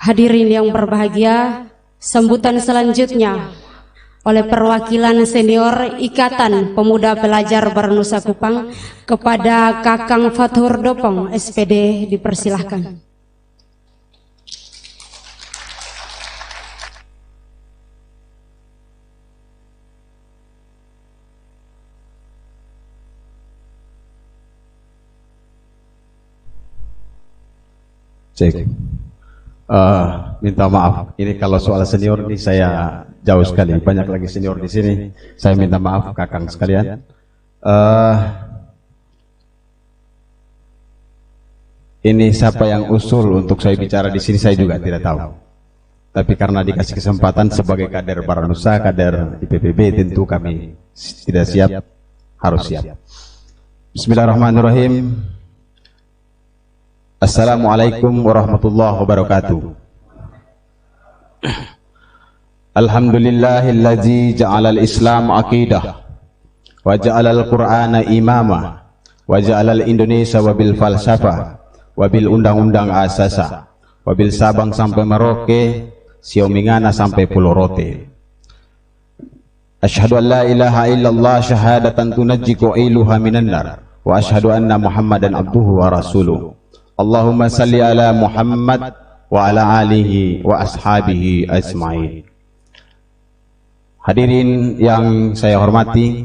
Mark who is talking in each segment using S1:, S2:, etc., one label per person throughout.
S1: Hadirin yang berbahagia, sambutan selanjutnya oleh perwakilan senior Ikatan Pemuda Pelajar Baranusa Kupang kepada Kakang Fathur Dopong, SPD, dipersilahkan.
S2: Cek. Minta maaf, ini kalau soal senior ini saya jauh sekali, banyak lagi senior di sini. Saya minta maaf kakang sekalian. Ini siapa yang usul untuk saya bicara di sini saya juga tidak tahu. Tapi karena dikasih kesempatan sebagai kader Baranusa, kader IPPB, tentu kami tidak siap, harus siap. Bismillahirrahmanirrahim. Assalamualaikum warahmatullahi wabarakatuh. Alhamdulillahilladzi ja'alal Islam aqidah wa ja'alal Qur'ana imama wa ja'alal Indonesia wabil falsafah wabil undang-undang asasa wabil Sabang sampai Merauke, Siomingana sampai Pulau Rote. Asyhadu an la ilaha illallah syahadatan tunajjiku iluha minan nar wa asyhadu anna Muhammadan abduhu wa rasuluh. Allahumma salli ala Muhammad wa ala alihi wa ashabihi ajma'in. Hadirin yang saya hormati,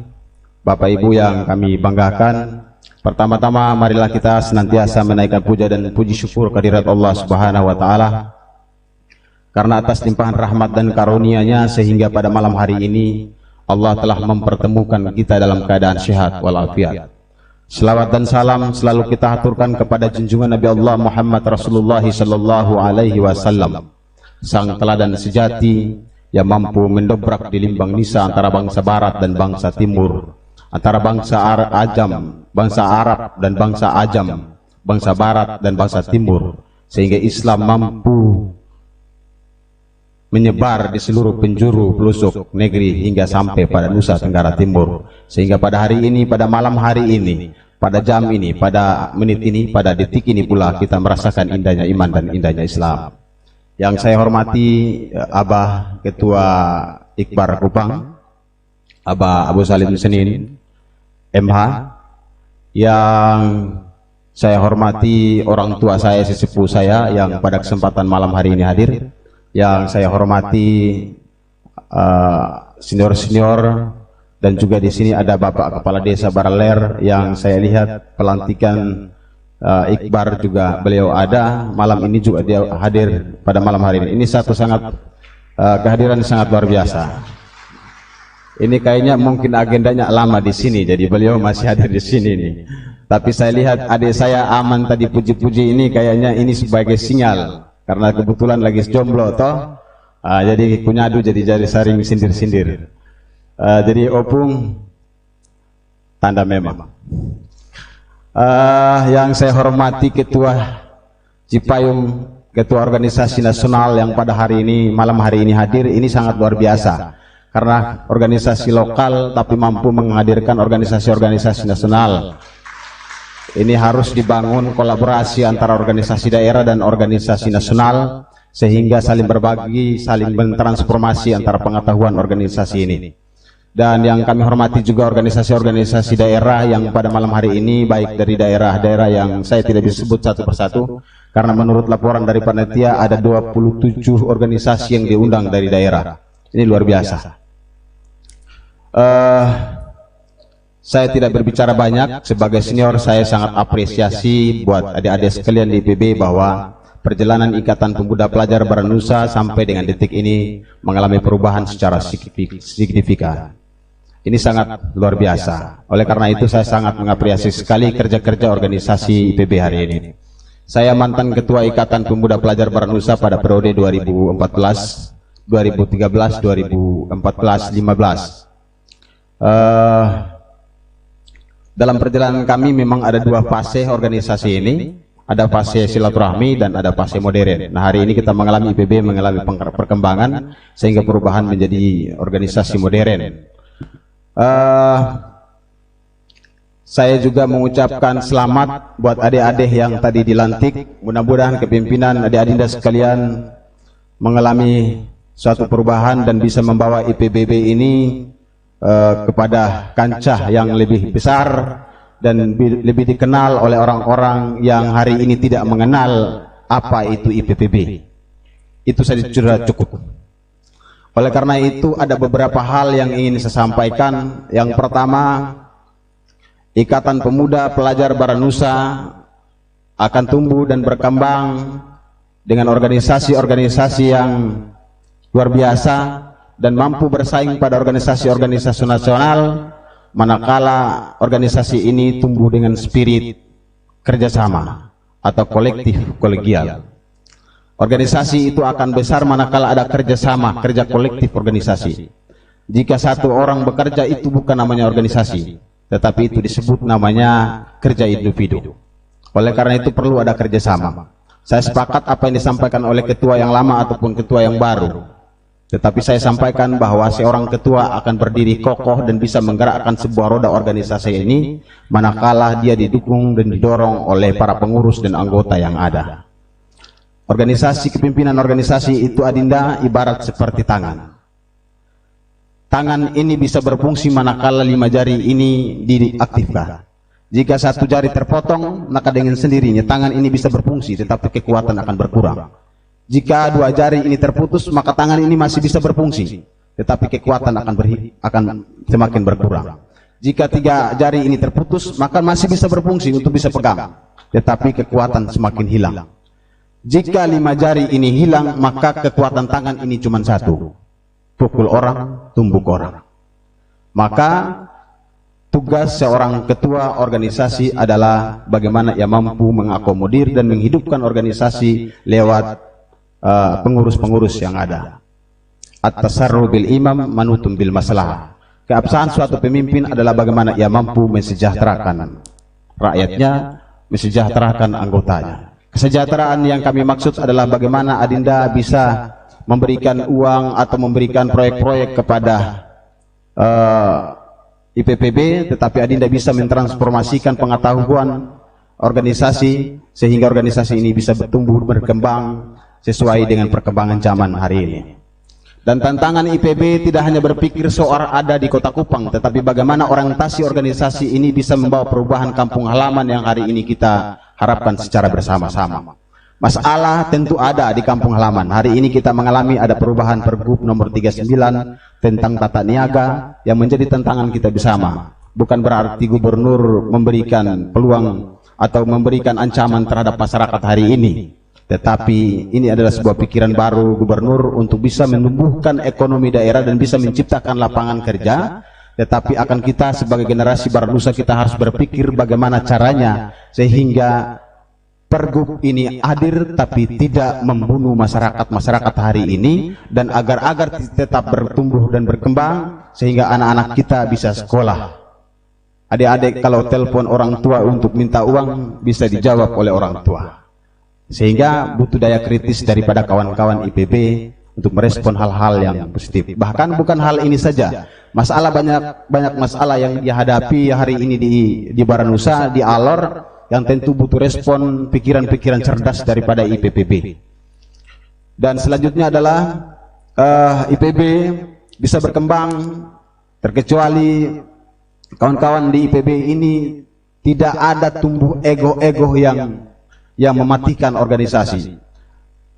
S2: Bapak Ibu yang kami banggakan, pertama-tama marilah kita senantiasa menaikkan puja dan puji syukur kehadirat Allah Subhanahu wa taala karena atas limpahan rahmat dan karunia-Nya sehingga pada malam hari ini Allah telah mempertemukan kita dalam keadaan sehat walafiat. Selawat dan salam selalu kita aturkan kepada junjungan Nabi Allah Muhammad Rasulullah sallallahu alaihi wasallam, sang teladan sejati yang mampu mendobrak di limbang nisa antara bangsa barat dan bangsa timur, antara bangsa bangsa Arab dan bangsa Ajam, bangsa barat dan bangsa timur, sehingga Islam mampu menyebar di seluruh penjuru pelosok negeri hingga sampai pada Nusa Tenggara Timur, sehingga pada hari ini, pada malam hari ini, pada jam ini, pada menit ini, pada detik ini pula kita merasakan indahnya iman dan indahnya Islam. Yang saya hormati Abah Ketua Ikbar Kupang, Abah Abu Salim Senin MH, yang saya hormati orang tua saya, sesepuh saya yang pada kesempatan malam hari ini hadir, yang saya hormati senior-senior, dan juga di sini ada Bapak Kepala Desa Baraler yang saya lihat pelantikan Ikbar juga beliau ada malam ini, juga dia hadir pada malam hari ini. Ini satu sangat kehadiran sangat luar biasa. Ini kayaknya mungkin agendanya lama di sini, jadi beliau masih hadir di sini nih. Tapi saya lihat adik saya Aman tadi puji-puji, ini kayaknya ini sebagai sinyal. Karena kebetulan lagi jomblo toh, jadi kunyadu jadi saring sindir-sindir. Jadi opung tanda memang. Yang saya hormati Ketua Cipayung, Ketua Organisasi Nasional yang pada hari ini, malam hari ini hadir, ini sangat luar biasa. Karena organisasi lokal tapi mampu menghadirkan organisasi-organisasi nasional. Ini harus dibangun kolaborasi antara organisasi daerah dan organisasi nasional sehingga saling berbagi, saling bertransformasi antara pengetahuan organisasi ini. Dan yang kami hormati juga organisasi-organisasi daerah yang pada malam hari ini, baik dari daerah-daerah yang saya tidak bisa sebut satu persatu karena menurut laporan dari panitia ada 27 organisasi yang diundang dari daerah. Ini luar biasa. Saya tidak berbicara banyak, sebagai senior saya sangat apresiasi buat adik-adik sekalian di IPB bahwa perjalanan Ikatan Pemuda Pelajar Baranusa sampai dengan detik ini mengalami perubahan secara signifikan. Ini sangat luar biasa. Oleh karena itu saya sangat mengapresiasi sekali kerja-kerja organisasi IPB hari ini. Saya mantan Ketua Ikatan Pemuda Pelajar Baranusa pada periode 2014, 2013, 2014, 15. Dalam perjalanan kami memang ada dua fase organisasi ini, ada fase silaturahmi dan ada fase modern. Nah hari ini kita mengalami IPB mengalami perkembangan sehingga perubahan menjadi organisasi modern. Saya juga mengucapkan selamat buat adik-adik yang tadi dilantik. Mudah-mudahan kepimpinan adik-adinda sekalian mengalami suatu perubahan dan bisa membawa IPBB ini kepada kancah yang lebih besar dan lebih dikenal oleh orang-orang yang hari ini tidak mengenal apa itu IPPB. Itu saja sudah cukup. Oleh karena itu ada beberapa hal yang ingin saya sampaikan. Yang pertama, Ikatan Pemuda Pelajar Baranusa akan tumbuh dan berkembang dengan organisasi-organisasi yang luar biasa dan mampu bersaing pada organisasi-organisasi nasional, manakala organisasi ini tumbuh dengan spirit kerjasama atau kolektif kolegial. Organisasi itu akan besar manakala ada kerjasama, kerja kolektif organisasi. Jika satu orang bekerja itu bukan namanya organisasi, tetapi itu disebut namanya kerja individu. Oleh karena itu perlu ada kerjasama. Saya sepakat apa yang disampaikan oleh ketua yang lama ataupun ketua yang baru. Tetapi saya sampaikan bahwa seorang ketua akan berdiri kokoh dan bisa menggerakkan sebuah roda organisasi ini manakala dia didukung dan didorong oleh para pengurus dan anggota yang ada. Organisasi, kepimpinan organisasi itu Adinda ibarat seperti tangan. Tangan ini bisa berfungsi manakala 5 jari ini diaktifkan. Jika satu jari terpotong, maka dengan sendirinya tangan ini bisa berfungsi, tetapi kekuatan akan berkurang. Jika 2 jari ini terputus, maka tangan ini masih bisa berfungsi, tetapi kekuatan akan semakin berkurang. Jika 3 jari ini terputus, maka masih bisa berfungsi untuk bisa pegang, tetapi kekuatan semakin hilang. Jika 5 jari ini hilang, maka kekuatan tangan ini cuma 1. Pukul orang, tumbuk orang. Maka tugas seorang ketua organisasi adalah bagaimana ia mampu mengakomodir dan menghidupkan organisasi lewat pengurus-pengurus yang ada. At-tasarru bil imam manutum bil masalah. Keabsahan suatu pemimpin adalah bagaimana ia mampu mensejahterakan rakyatnya, mensejahterakan anggotanya. Kesejahteraan yang kami maksud adalah bagaimana Adinda bisa memberikan uang atau memberikan proyek-proyek kepada IPPB, tetapi Adinda bisa mentransformasikan pengetahuan organisasi sehingga organisasi ini bisa bertumbuh berkembang sesuai dengan perkembangan zaman hari ini. Dan tantangan IPB tidak hanya berpikir soal ada di Kota Kupang, tetapi bagaimana orientasi organisasi ini bisa membawa perubahan kampung halaman yang hari ini kita harapkan secara bersama-sama. Masalah tentu ada di kampung halaman. Hari ini kita mengalami ada perubahan Pergub nomor 39 tentang tata niaga yang menjadi tantangan kita bersama. Bukan berarti gubernur memberikan peluang atau memberikan ancaman terhadap masyarakat hari ini. Tetapi ini adalah sebuah pikiran baru gubernur untuk bisa menumbuhkan ekonomi daerah dan bisa menciptakan lapangan kerja. Tetapi akan kita sebagai generasi Baranusa kita harus berpikir bagaimana caranya sehingga Pergub ini hadir tapi tidak membunuh masyarakat hari ini, dan agar tetap bertumbuh dan berkembang sehingga anak-anak kita bisa sekolah. Adik-adik kalau telepon orang tua untuk minta uang bisa dijawab oleh orang tua. Sehingga butuh daya kritis daripada kawan-kawan IPB untuk merespon hal-hal yang positif. Bahkan bukan hal ini saja. Masalah banyak masalah yang dihadapi hari ini di Baranusa, di Alor, yang tentu butuh respon pikiran-pikiran cerdas daripada IPPB. Dan selanjutnya adalah IPB bisa berkembang terkecuali kawan-kawan di IPB ini tidak ada tumbuh ego-ego yang mematikan organisasi.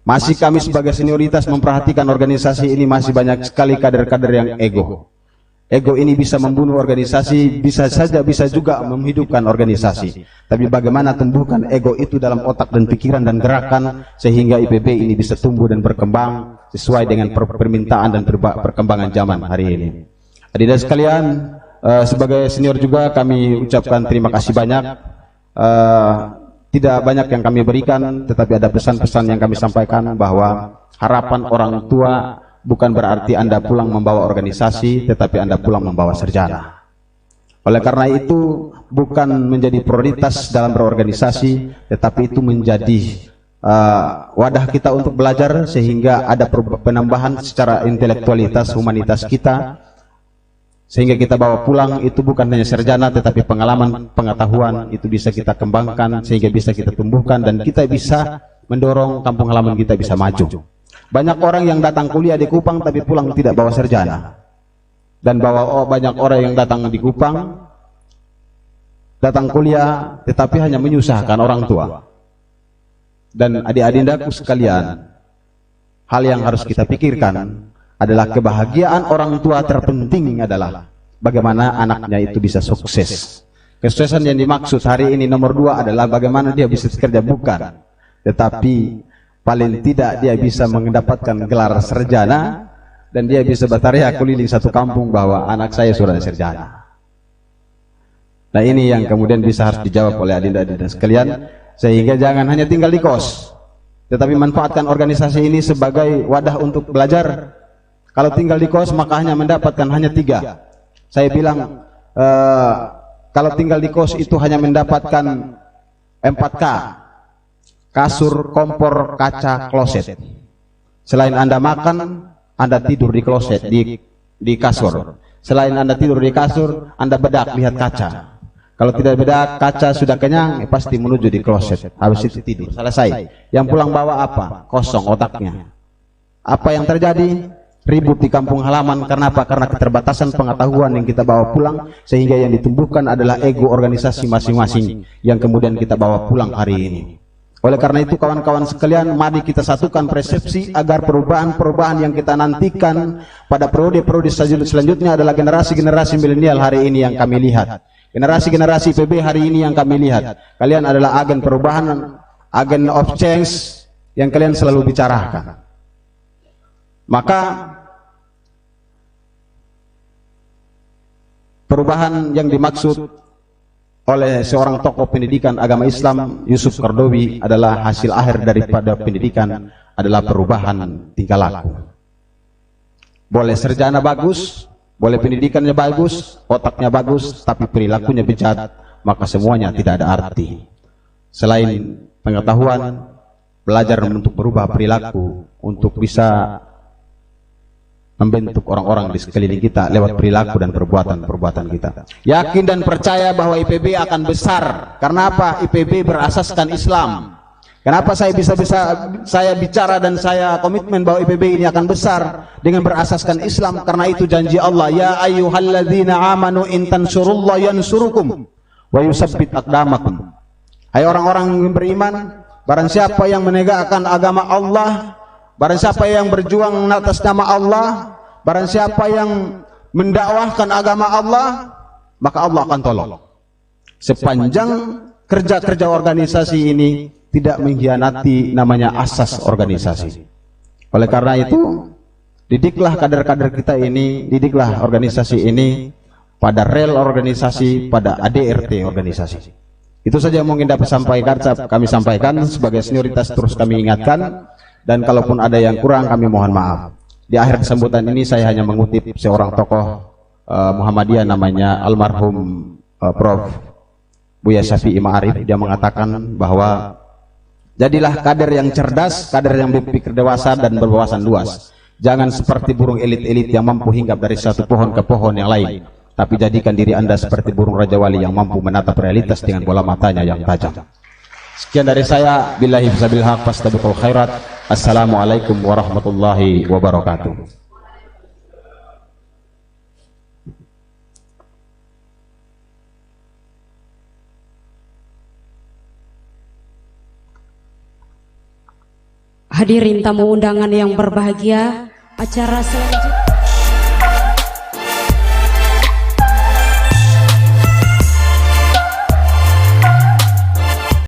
S2: Masih kami sebagai senioritas memperhatikan organisasi ini masih banyak sekali kader-kader yang ego. Ego ini bisa membunuh organisasi, bisa juga menghidupkan organisasi. Tapi bagaimana tumbuhkan ego itu dalam otak dan pikiran dan gerakan sehingga IPB ini bisa tumbuh dan berkembang sesuai dengan permintaan dan perkembangan zaman hari ini. Adik-adik sekalian, sebagai senior juga kami ucapkan terima kasih banyak. Tidak banyak yang kami berikan, tetapi ada pesan-pesan yang kami sampaikan bahwa harapan orang tua bukan berarti Anda pulang membawa organisasi, tetapi Anda pulang membawa sarjana. Oleh karena itu, bukan menjadi prioritas dalam berorganisasi, tetapi itu menjadi wadah kita untuk belajar, sehingga ada penambahan secara intelektualitas, humanitas kita, sehingga kita bawa pulang itu bukan hanya sarjana, tetapi pengalaman, pengetahuan, itu bisa kita kembangkan, sehingga bisa kita tumbuhkan, dan kita bisa mendorong kampung halaman kita bisa maju. Banyak orang yang datang kuliah di Kupang tapi pulang tidak bawa sarjana. Dan banyak orang yang datang di Kupang, datang kuliah tetapi hanya menyusahkan orang tua. Dan adik-adindaku sekalian, hal yang harus kita pikirkan adalah kebahagiaan orang tua terpenting adalah bagaimana anaknya itu bisa sukses. Kesuksesan yang dimaksud hari ini nomor 2 adalah bagaimana dia bisa bekerja, bukan, tetapi paling tidak dia bisa mendapatkan gelar sarjana dan dia bisa bertariak keliling satu kampung bahwa anak saya sudah sarjana. Nah, ini yang kemudian bisa harus dijawab oleh adinda-adinda sekalian, sehingga jangan hanya tinggal di kos, tetapi manfaatkan organisasi ini sebagai wadah untuk belajar. Kalau tinggal di kos maka hanya mendapatkan hanya 3. Saya bilang kalau tinggal di kos itu hanya mendapatkan 4K. Kasur, kompor, kaca, kloset. Selain Anda makan, Anda tidur di kloset, di kasur. Selain Anda tidur di kasur, Anda bedak lihat kaca. Kalau tidak bedak, kaca sudah kenyang, pasti menuju di kloset. Habis itu tidur, selesai. Yang pulang bawa apa? Kosong otaknya. Apa yang terjadi? Ribut di kampung halaman. Kenapa? Karena keterbatasan pengetahuan yang kita bawa pulang, sehingga yang ditumbuhkan adalah ego organisasi masing-masing yang kemudian kita bawa pulang hari ini. Oleh karena itu kawan-kawan sekalian, mari kita satukan persepsi agar perubahan-perubahan yang kita nantikan pada periode-periode selanjutnya adalah generasi-generasi milenial hari ini yang kami lihat. Generasi-generasi IPB hari ini yang kami lihat. Kalian adalah agen perubahan, agen of change yang kalian selalu bicarakan. Maka perubahan yang dimaksud oleh seorang tokoh pendidikan agama Islam, Yusuf Qaradawi, adalah hasil akhir daripada pendidikan adalah perubahan tingkah laku. Boleh sarjana bagus, boleh pendidikannya bagus, otaknya bagus, tapi perilakunya bejat, maka semuanya tidak ada arti. Selain pengetahuan, belajar untuk berubah perilaku, untuk bisa membentuk orang-orang di sekeliling kita lewat perilaku dan perbuatan-perbuatan kita. Yakin dan percaya bahwa IPB akan besar. Karena apa? IPB berasaskan Islam. Kenapa saya saya bicara dan saya komitmen bahwa IPB ini akan besar dengan berasaskan Islam? Karena itu janji Allah, ya ayyuhalladzina amanu in tansurullaha yansurukum wa yusabbit aqdamakum. Hai orang-orang yang beriman, barang siapa yang menegakkan agama Allah, barang siapa yang berjuang atas nama Allah, barang siapa yang mendakwahkan agama Allah, maka Allah akan tolong. Sepanjang kerja-kerja organisasi ini tidak mengkhianati namanya asas organisasi. Oleh karena itu, didiklah kader-kader kita ini, didiklah organisasi ini pada rel organisasi, pada ADRT organisasi. Itu saja yang mungkin dapat kami sampaikan sebagai senioritas, terus kami ingatkan. Dan kalaupun ada yang kurang, kami mohon maaf. Di akhir kesambutan ini saya hanya mengutip seorang tokoh Muhammadiyah namanya almarhum Prof. Buya Syafi'i Ma'arif. Dia mengatakan bahwa jadilah kader yang cerdas, kader yang berpikir dewasa dan berwawasan luas. Jangan seperti burung elit-elit yang mampu hinggap dari satu pohon ke pohon yang lain, tapi jadikan diri Anda seperti burung Raja Wali yang mampu menatap realitas dengan bola matanya yang tajam. Sekian dari saya, billahi bisabil haq, fastabiqul khairat. Assalamualaikum warahmatullahi wabarakatuh.
S1: Hadirin tamu undangan yang berbahagia, acara selanjutnya